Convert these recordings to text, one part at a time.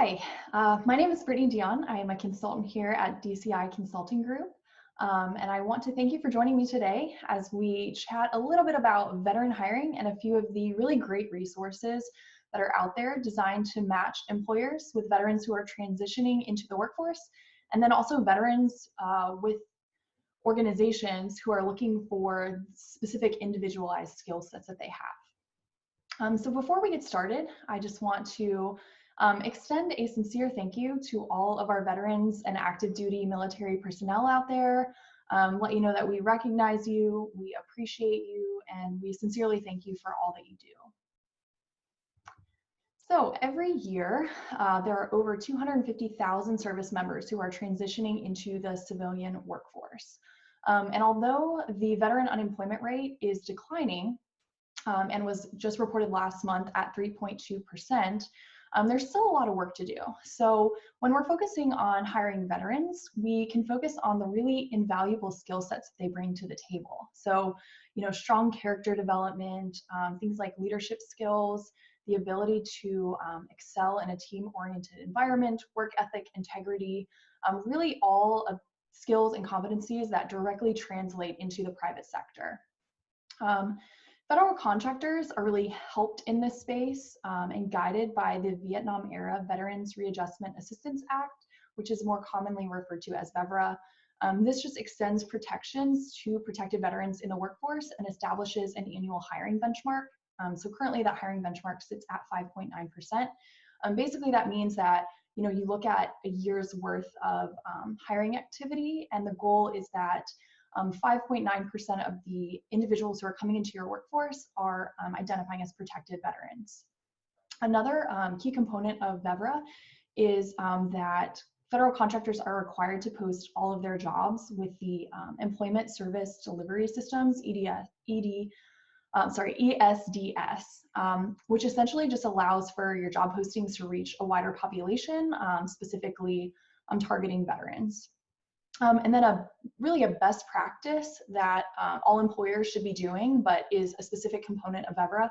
Hi, my name is Brittany Dian. I am a consultant here at DCI Consulting Group. And I want to thank you for joining me today as we chat a little bit about veteran hiring and a few of the really great resources that are out there designed to match employers with veterans who are transitioning into the workforce, and then also veterans with organizations who are looking for specific individualized skill sets that they have. So before we get started, I just want to extend a sincere thank you to all of our veterans and active duty military personnel out there. Let you know that we recognize you, we appreciate you, and we sincerely thank you for all that you do. So every year, there are over 250,000 service members who are transitioning into the civilian workforce. And although the veteran unemployment rate is declining, and was just reported last month at 3.2%, there's still a lot of work to do. So when we're focusing on hiring veterans, we can focus on the really invaluable skill sets that they bring to the table. So, strong character development, things like leadership skills, the ability to excel in a team-oriented environment, work ethic, integrity, really all of skills and competencies that directly translate into the private sector. Federal contractors are really helped in this space and guided by the Vietnam-era Veterans Readjustment Assistance Act, which is more commonly referred to as VEVRA. This just extends protections to protected veterans in the workforce and establishes an annual hiring benchmark. So currently that hiring benchmark sits at 5.9%. Basically that means that you look at a year's worth of hiring activity, and the goal is that 5.9% of the individuals who are coming into your workforce are identifying as protected veterans. Another key component of VEVRA is that federal contractors are required to post all of their jobs with the Employment Service Delivery Systems, ESDS, which essentially just allows for your job postings to reach a wider population, specifically targeting veterans. And then really a best practice that all employers should be doing, but is a specific component of VEVRA,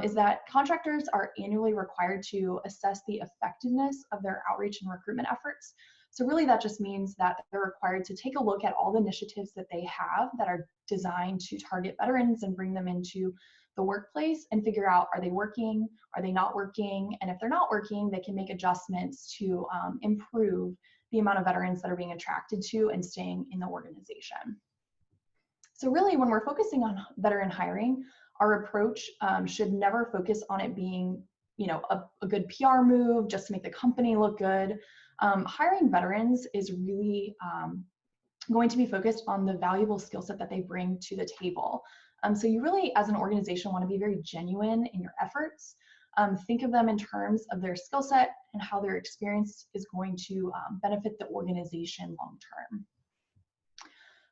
is that contractors are annually required to assess the effectiveness of their outreach and recruitment efforts. So really that just means that they're required to take a look at all the initiatives that they have that are designed to target veterans and bring them into the workplace and figure out, are they working, are they not working? And if they're not working, they can make adjustments to improve the amount of veterans that are being attracted to and staying in the organization. So really, when we're focusing on veteran hiring, our approach should never focus on it being, a good PR move just to make the company look good. Hiring veterans is really going to be focused on the valuable skill set that they bring to the table. So you really, as an organization, want to be very genuine in your efforts. Think of them in terms of their skill set and how their experience is going to benefit the organization long term.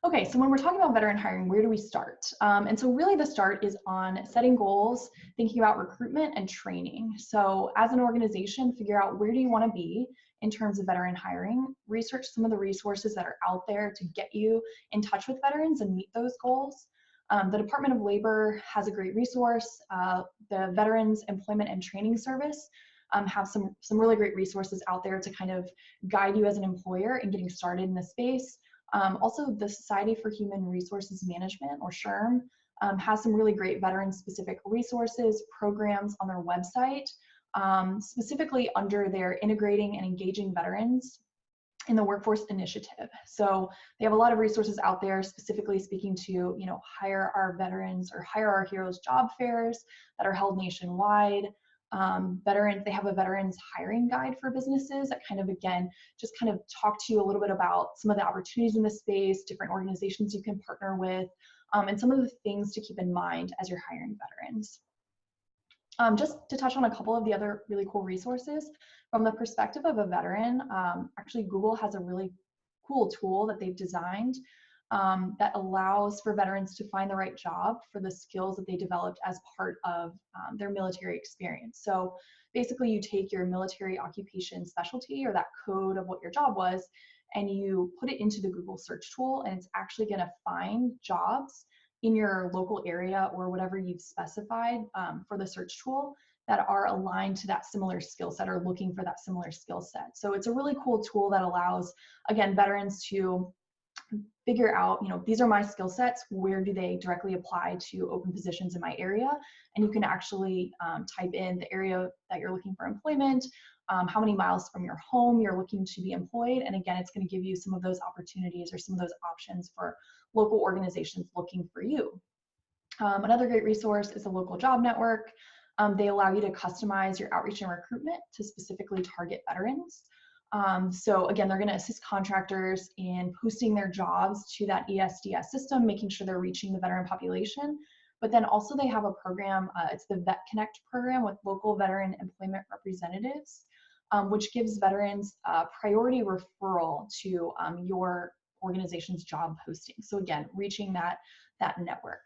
Okay, so when we're talking about veteran hiring, where do we start? And so really the start is on setting goals, thinking about recruitment and training. So as an organization, figure out where do you want to be in terms of veteran hiring, research some of the resources that are out there to get you in touch with veterans and meet those goals. The Department of Labor has a great resource. The Veterans Employment and Training Service have some really great resources out there to kind of guide you as an employer in getting started in the space. Also, the Society for Human Resources Management, or SHRM, has some really great veteran-specific resources, programs on their website, specifically under their Integrating and Engaging Veterans in the Workforce Initiative. So they have a lot of resources out there specifically speaking to, hire our veterans or hire our heroes job fairs that are held nationwide. They have a veterans hiring guide for businesses that kind of talk to you a little bit about some of the opportunities in the space, different organizations you can partner with, and some of the things to keep in mind as you're hiring veterans. Just to touch on a couple of the other really cool resources, from the perspective of a veteran, actually Google has a really cool tool that they've designed that allows for veterans to find the right job for the skills that they developed as part of their military experience. So basically you take your military occupation specialty or that code of what your job was, and you put it into the Google search tool, and it's actually going to find jobs in your local area or whatever you've specified for the search tool that are aligned to that similar skill set or looking for that similar skill set. So it's a really cool tool that allows, again, veterans to figure out, these are my skill sets, where do they directly apply to open positions in my area? And you can actually type in the area that you're looking for employment, how many miles from your home you're looking to be employed. And again, it's going to give you some of those opportunities or some of those options for local organizations looking for you. Another great resource is the local job network. They allow you to customize your outreach and recruitment to specifically target veterans. So again, they're going to assist contractors in posting their jobs to that ESDS system, making sure they're reaching the veteran population. But then also they have a program, it's the Vet Connect program with local veteran employment representatives, which gives veterans priority referral to your organization's job posting. So again, reaching that network.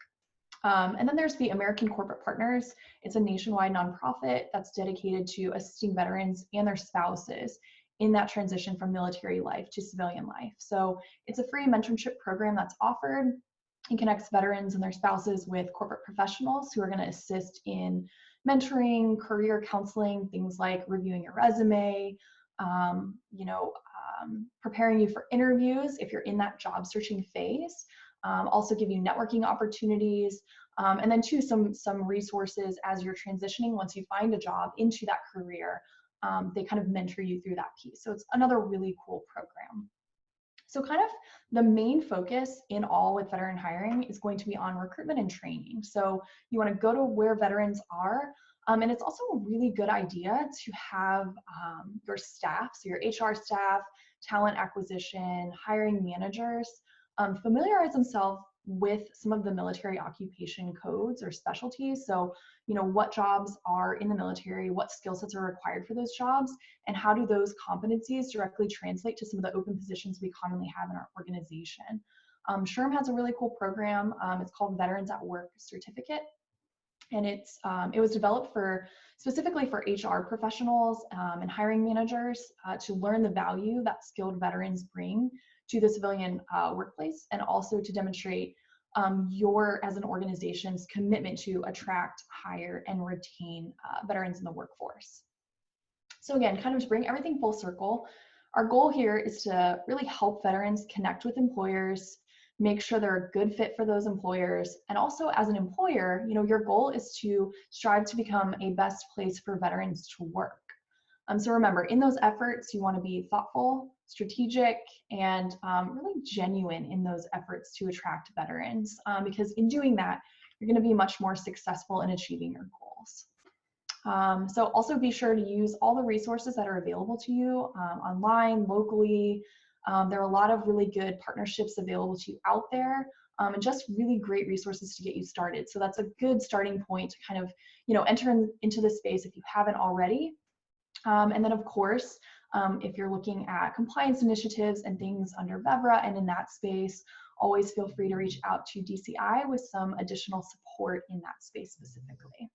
And then there's the American Corporate Partners. It's a nationwide nonprofit that's dedicated to assisting veterans and their spouses in that transition from military life to civilian life. So it's a free mentorship program that's offered. It connects veterans and their spouses with corporate professionals who are going to assist in mentoring, career counseling, things like reviewing your resume, preparing you for interviews if you're in that job searching phase. Also give you networking opportunities, and then too some resources as you're transitioning once you find a job into that career. They kind of mentor you through that piece. So it's another really cool program. So kind of the main focus in all with veteran hiring is going to be on recruitment and training. So you want to go to where veterans are. And it's also a really good idea to have your staff, so your HR staff, talent acquisition, hiring managers, familiarize themselves with some of the military occupation codes or specialties. So, what jobs are in the military, what skill sets are required for those jobs, and how do those competencies directly translate to some of the open positions we commonly have in our organization. SHRM has a really cool program. It's called Veterans at Work Certificate. And it was developed specifically for HR professionals and hiring managers to learn the value that skilled veterans bring to the civilian workplace, and also to demonstrate your, as an organization's, commitment to attract, hire, and retain veterans in the workforce. So again, kind of to bring everything full circle, our goal here is to really help veterans connect with employers, make sure they're a good fit for those employers. And also as an employer, your goal is to strive to become a best place for veterans to work. So remember, in those efforts, you want to be thoughtful, strategic, and really genuine in those efforts to attract veterans, because in doing that, you're going to be much more successful in achieving your goals. So also be sure to use all the resources that are available to you online, locally. There are a lot of really good partnerships available to you out there, and just really great resources to get you started. So that's a good starting point to kind of, enter into the space if you haven't already. And then of course, if you're looking at compliance initiatives and things under VEVRA and in that space, always feel free to reach out to DCI with some additional support in that space specifically.